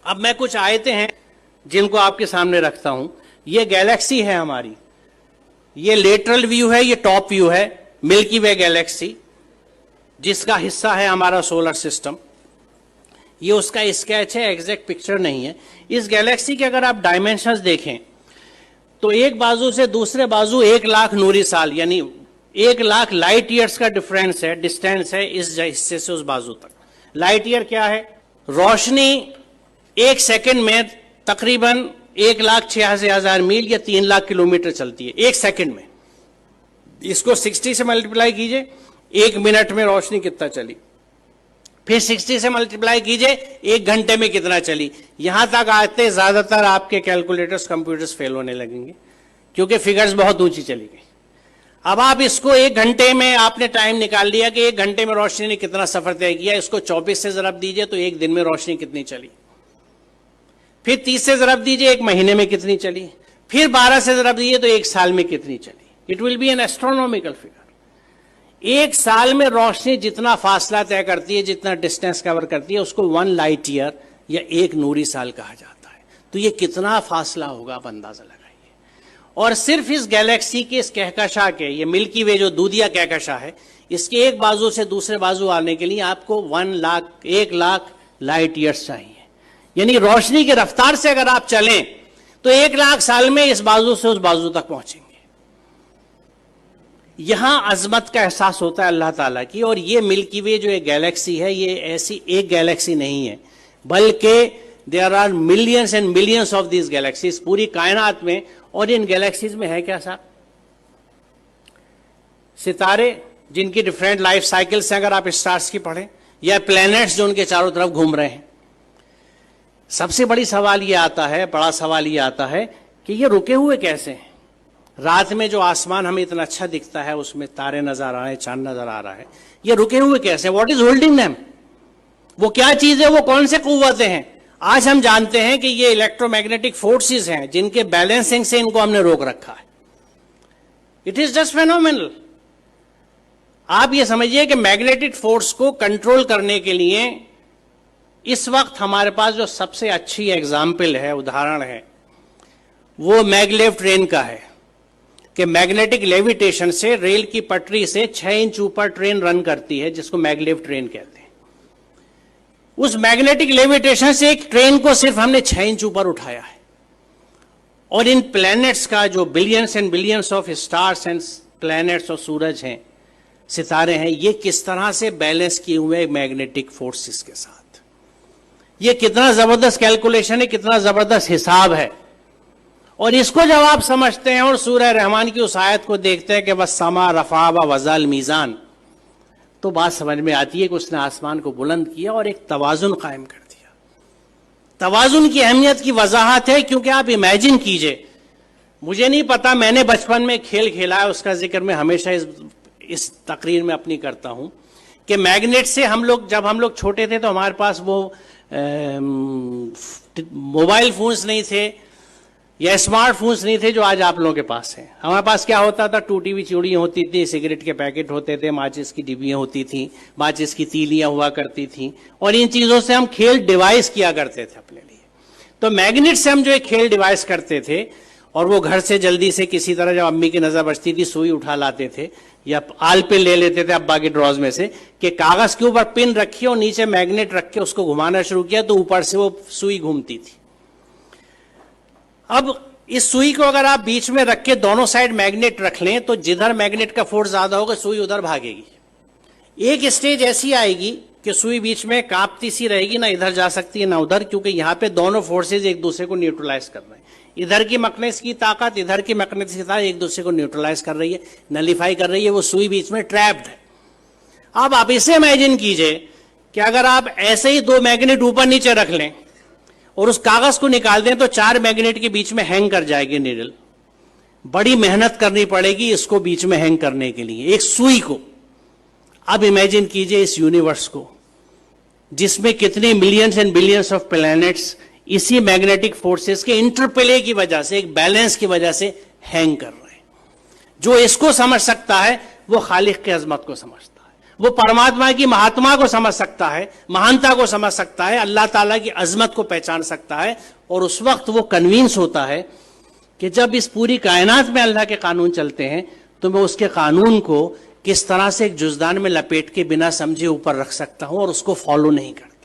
अब मैं कुछ आयतें हैं जिनको आपके सामने रखता हूं। ये गैलेक्सी है हमारी, ये लेटरल व्यू है, ये टॉप व्यू है मिल्की वे गैलेक्सी जिसका हिस्सा है हमारा सोलर सिस्टम। ये उसका स्केच है, एग्जैक्ट पिक्चर नहीं है। इस गैलेक्सी के अगर आप डायमेंशंस देखें तो एक बाजू से दूसरे बाजू 1,00,000 नूरी साल यानी 1,00,000 लाइट ईयर्स का डिफरेंस है, डिस्टेंस है इस हिस्से से उस बाजू तक। लाइट ईयर क्या है? रोशनी 1 सेकंड में तकरीबन 1,86,000 मील या 3,00,000 किलोमीटर चलती है 1 सेकंड में। इसको 60 से मल्टीप्लाई कीजिए, 1 मिनट में रोशनी कितना चली, फिर 60 से मल्टीप्लाई कीजिए 1 घंटे में कितना चली। यहां तक आते ज्यादातर आपके कैलकुलेटर्स कंप्यूटर्स फेल होने लगेंगे क्योंकि फिगर्स बहुत ऊंची चली गई। अब आप इसको 1 घंटे में आपने टाइम निकाल लिया कि 1 घंटे में रोशनी ने कितना सफर तय किया, इसको 24 से जरब दीजिए तो 1 दिन में रोशनी कितनी चली, फिर 30 से जरब दीजिए 1 महीने में कितनी चली, फिर 12 से जरब दीजिए तो 1 साल में कितनी चली। It will be N astronomical figure. 1 साल में रोशनी जितना फासला तय करती है, जितना डिस्टेंस कवर करती है, उसको 1 लाइट ईयर या 1 नूरी साल कहा जाता है। तो ये कितना फासला होगा आप अंदाजा लगाइए। और सिर्फ इस गैलेक्सी के इस कहकशा के, ये मिल्की वे जो दूधिया कहकशा है, इसके एक बाजू से दूसरे बाजू आने के लिए आपको 1,00,000 लाइट ईयर्स चाहिए। यानी रोशनी की रफ्तार से अगर आप चलें तो 1,00,000 साल में इस बाजू से उस बाजू तक पहुंचेंगे। यहां अजमत का एहसास होता है अल्लाह ताला की। और ये मिल्की वे जो एक गैलेक्सी है, ये ऐसी एक गैलेक्सी नहीं है, बल्कि there are millions and millions of these galaxies पूरी कायनात में। और इन गैलेक्सीज में है क्या साहब? सितारे जिनकी डिफरेंट लाइफ साइकिल्स हैं, अगर आप स्टार्स की पढ़ें, या प्लैनेट्स जो उनके चारों तरफ घूम रहे हैं। सबसे बड़ा सवाल ये आता है कि ये रुके हुए कैसे हैं? रात में जो आसमान हमें इतना अच्छा दिखता है, उसमें तारे नजर आ रहे हैं, चांद नजर आ रहा है, ये रुके हुए कैसे? What is holding them? वो क्या चीज है? वो कौन से कुव्वतें हैं? आज हम जानते हैं कि ये इलेक्ट्रोमैग्नेटिक फोर्सेस हैं जिनके बैलेंसिंग से इनको हमने रोक रखा है। It is just phenomenal. आप ये समझिए कि मैग्नेटिक फोर्स को कंट्रोल करने के लिए इस वक्त हमारे पास जो सबसे अच्छी एग्जाम्पल है, उदाहरण है, वो मैगलेव ट्रेन का है कि मैग्नेटिक लेविटेशन से रेल की पटरी से 6 इंच ऊपर ट्रेन रन करती है, जिसको मैगलेव ट्रेन कहते हैं। उस मैग्नेटिक लेविटेशन से एक ट्रेन को सिर्फ हमने 6 इंच ऊपर उठाया है। और इन प्लैनेट्स का जो billions and billions of stars and planets और सूरज हैं, सितारे हैं, ये किस तरह से बैलेंस किए हुए मैग्नेटिक फोर्सेस के साथ। ये कितना जबरदस्त कैलकुलेशन है, कितना जबरदस्त हिसाब है। और इसको जब आप समझते हैं और सूरह रहमान की उस आयत को देखते हैं कि बस समा रफा व वज़ल मीज़ान, तो बात समझ में आती है कि उसने आसमान को बुलंद किया और एक तवाजुन कायम कर दिया। तवाजुन की अहमियत की वजाहत है क्योंकि आप इमेजिन कीजिए, मुझे नहीं पता, मैंने बचपन में खेल खेला है, उसका जिक्र मैं हमेशा इस तकरीर में अपनी करता हूं कि मैग्नेट से जब हम लोग छोटे थे तो हमारे पास वो मोबाइल फोन्स नहीं थे या स्मार्टफोन्स नहीं थे जो आज आप लोगों के पास है। हमारे पास क्या होता था? टूटी हुई चूड़ियां होती थी, सिगरेट के पैकेट होते थे, माचिस की डिब्बियां होती थी, माचिस की तीलियां हुआ करती थी, और इन चीजों से हम खेल डिवाइस किया करते थे अपने लिए। तो मैग्नेट से हम जो एक खेल डिवाइस करते थे, और वो घर से जल्दी से किसी तरह जब अम्मी की नजर बचती थी सुई उठा लाते थे या आल पे ले लेते थे अब्बा के ड्रॉज में से कि कागज के ऊपर पिन रखी और नीचे मैग्नेट रख के उसको घुमाना शुरू किया तो ऊपर से वो सुई घूमती थी। अब इस सुई को अगर आप बीच में रख के दोनों साइड मैग्नेट रख लें तो जिधर मैग्नेट का फोर्स ज्यादा होगा सुई उधर भागेगी। एक स्टेज ऐसी आएगी कि सुई बीच में कांपती सी रहेगी, ना इधर जा सकती है ना उधर, क्योंकि यहां पे दोनों फोर्सेज एक दूसरे को न्यूट्रलाइज कर रहे हैं। इधर की मैग्नेटिक की ताकत, इधर की मैग्नेटिक की ताकत एक दूसरे को न्यूट्रलाइज कर रही है, नलीफाई कर रही है। वो सुई बीच में ट्रैप्ड है। अब आप इसे इमेजिन कीजिए कि अगर आप ऐसे ही 2 मैग्नेट ऊपर नीचे रख लें और उस कागज को निकाल दें तो 4 मैग्नेट के बीच में हैंग कर जाएगी नीडल। बड़ी मेहनत करनी पड़ेगी इसको बीच में हैंग करने के लिए, एक सुई को। अब इमेजिन कीजिए इस यूनिवर्स को जिसमें कितने millions and billions of planets इसी मैग्नेटिक फोर्सेस के इंटरप्ले की वजह से, एक बैलेंस की वजह से हैंग कर रहे हैं। जो इसको समझ सकता है वो खालिक की अजमत को समझता है। वो परमात्मा की महात्मा को समझ सकता है, महानता को समझ सकता है, अल्लाह ताला की अजमत को पहचान सकता है। और उस वक्त वो कन्विंस होता है कि जब इस पूरी कायनात में अल्लाह के कानून चलते हैं तो मैं उसके कानून को किस तरह से एक जुज़दान में लपेट के बिना समझे ऊपर रख सकता हूं और उसको फॉलो नहीं करता।